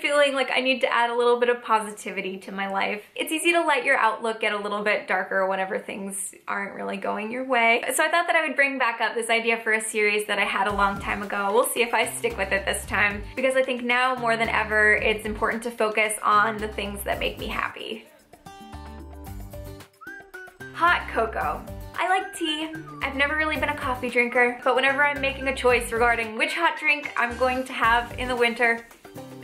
feeling like I need to add a little bit of positivity to my life. It's easy to let your outlook get a little bit darker whenever things aren't really going your way. So I thought that I would bring back up this idea for a series that I had a long time ago. We'll see if I stick with it this time, because I think now more than ever, it's important to focus on the things that make me happy. Hot cocoa. I like tea. I've never really been a coffee drinker, but whenever I'm making a choice regarding which hot drink I'm going to have in the winter,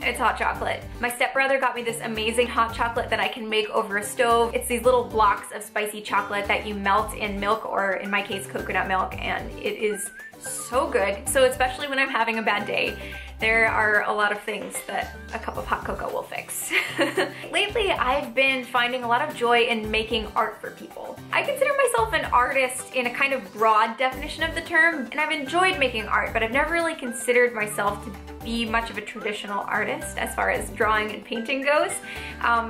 it's hot chocolate. My stepbrother got me this amazing hot chocolate that I can make over a stove. It's these little blocks of spicy chocolate that you melt in milk, or in my case, coconut milk, and it is so good. So especially when I'm having a bad day, there are a lot of things that a cup of hot cocoa will fix. Lately, I've been finding a lot of joy in making art for people. I consider myself an artist in a kind of broad definition of the term, and I've enjoyed making art, but I've never really considered myself to be much of a traditional artist as far as drawing and painting goes.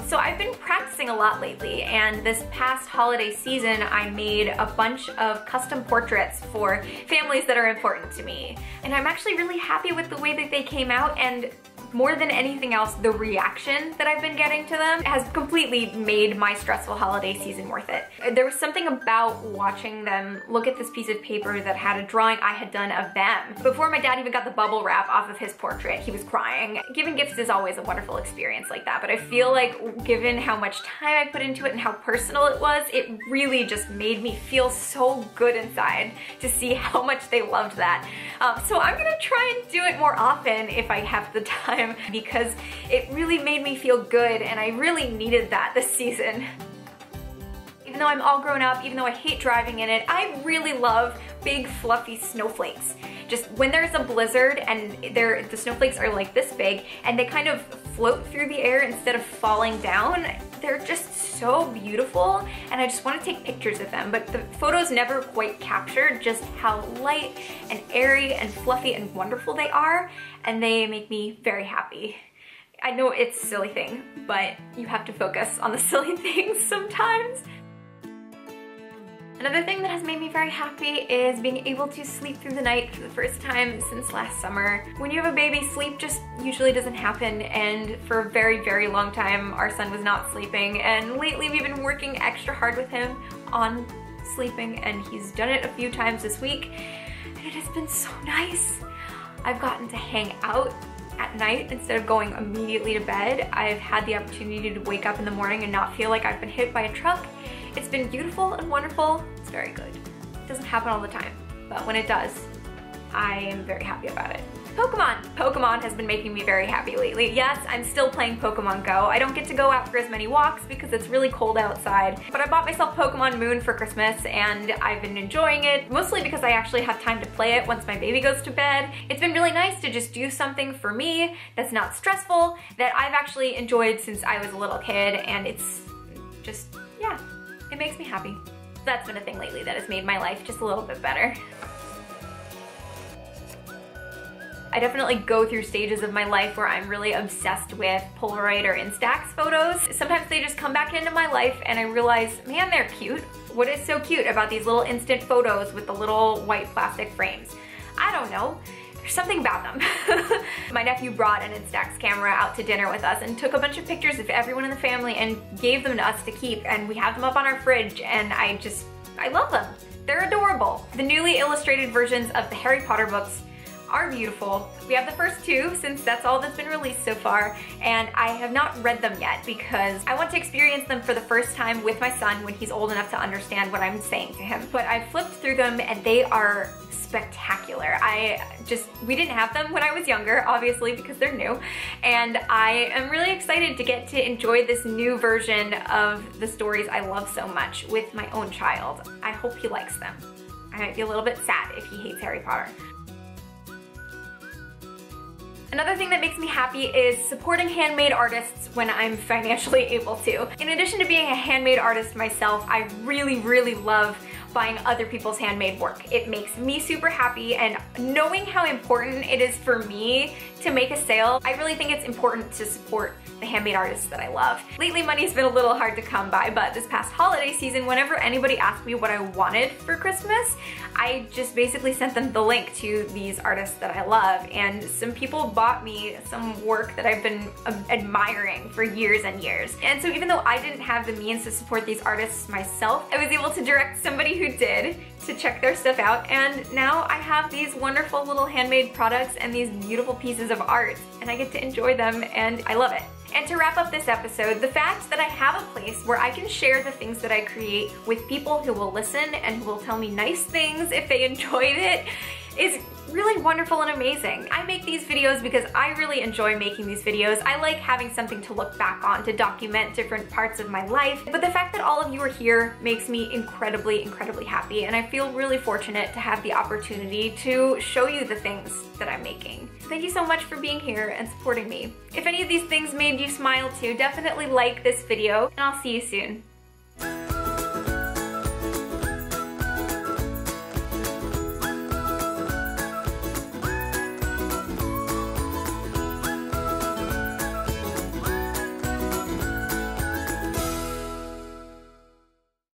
So I've been practicing a lot lately, and this past holiday season I made a bunch of custom portraits for families that are important to me. And I'm actually really happy with the way that they came out, and more than anything else, the reaction that I've been getting to them has completely made my stressful holiday season worth it. There was something about watching them look at this piece of paper that had a drawing I had done of them. Before my dad even got the bubble wrap off of his portrait, he was crying. Giving gifts is always a wonderful experience like that, but I feel like given how much time I put into it and how personal it was, it really just made me feel so good inside to see how much they loved that. So I'm gonna try and do it more often if I have the time, because it really made me feel good, and I really needed that this season. Even though I'm all grown up, even though I hate driving in it, I really love big fluffy snowflakes. Just when there's a blizzard and the snowflakes are like this big and they kind of float through the air instead of falling down, they're just so beautiful, and I just want to take pictures of them, but the photos never quite capture just how light and airy and fluffy and wonderful they are, and they make me very happy. I know it's a silly thing, but you have to focus on the silly things sometimes. Another thing that has made me very happy is being able to sleep through the night for the first time since last summer. When you have a baby, sleep just usually doesn't happen, and for a very, very long time our son was not sleeping, and lately we've been working extra hard with him on sleeping, and he's done it a few times this week, and it has been so nice. I've gotten to hang out at night instead of going immediately to bed. I've had the opportunity to wake up in the morning and not feel like I've been hit by a truck. It's been beautiful and wonderful. It's very good. It doesn't happen all the time, but when it does, I am very happy about it. Pokemon. Pokemon has been making me very happy lately. Yes, I'm still playing Pokemon Go. I don't get to go out for as many walks because it's really cold outside, but I bought myself Pokemon Moon for Christmas, and I've been enjoying it, mostly because I actually have time to play it once my baby goes to bed. It's been really nice to just do something for me that's not stressful, that I've actually enjoyed since I was a little kid, and it's just, yeah, it makes me happy. That's been a thing lately that has made my life just a little bit better. I definitely go through stages of my life where I'm really obsessed with Polaroid or Instax photos. Sometimes they just come back into my life and I realize, man, they're cute. What is so cute about these little instant photos with the little white plastic frames? I don't know. There's something about them. My nephew brought an Instax camera out to dinner with us and took a bunch of pictures of everyone in the family and gave them to us to keep, and we have them up on our fridge, and I love them. They're adorable. The newly illustrated versions of the Harry Potter books are beautiful. We have the first two, since that's all that's been released so far, and I have not read them yet because I want to experience them for the first time with my son when he's old enough to understand what I'm saying to him. But I flipped through them and they are spectacular. We didn't have them when I was younger, obviously, because they're new, and I am really excited to get to enjoy this new version of the stories I love so much with my own child. I hope he likes them. I might be a little bit sad if he hates Harry Potter. Another thing that makes me happy is supporting handmade artists when I'm financially able to. In addition to being a handmade artist myself, I really, really love buying other people's handmade work. It makes me super happy, and knowing how important it is for me to make a sale, I really think it's important to support the handmade artists that I love. Lately, money's been a little hard to come by, but this past holiday season, whenever anybody asked me what I wanted for Christmas, I just basically sent them the link to these artists that I love, and some people bought me some work that I've been admiring for years and years. And so even though I didn't have the means to support these artists myself, I was able to direct somebody who did to check their stuff out, and now I have these wonderful little handmade products and these beautiful pieces of art, and I get to enjoy them, and I love it. And to wrap up this episode, the fact that I have a place where I can share the things that I create with people who will listen and who will tell me nice things if they enjoyed it is really wonderful and amazing. I make these videos because I really enjoy making these videos. I like having something to look back on, to document different parts of my life. But the fact that all of you are here makes me incredibly, incredibly happy. And I feel really fortunate to have the opportunity to show you the things that I'm making. Thank you so much for being here and supporting me. If any of these things made you smile too, definitely like this video, and I'll see you soon.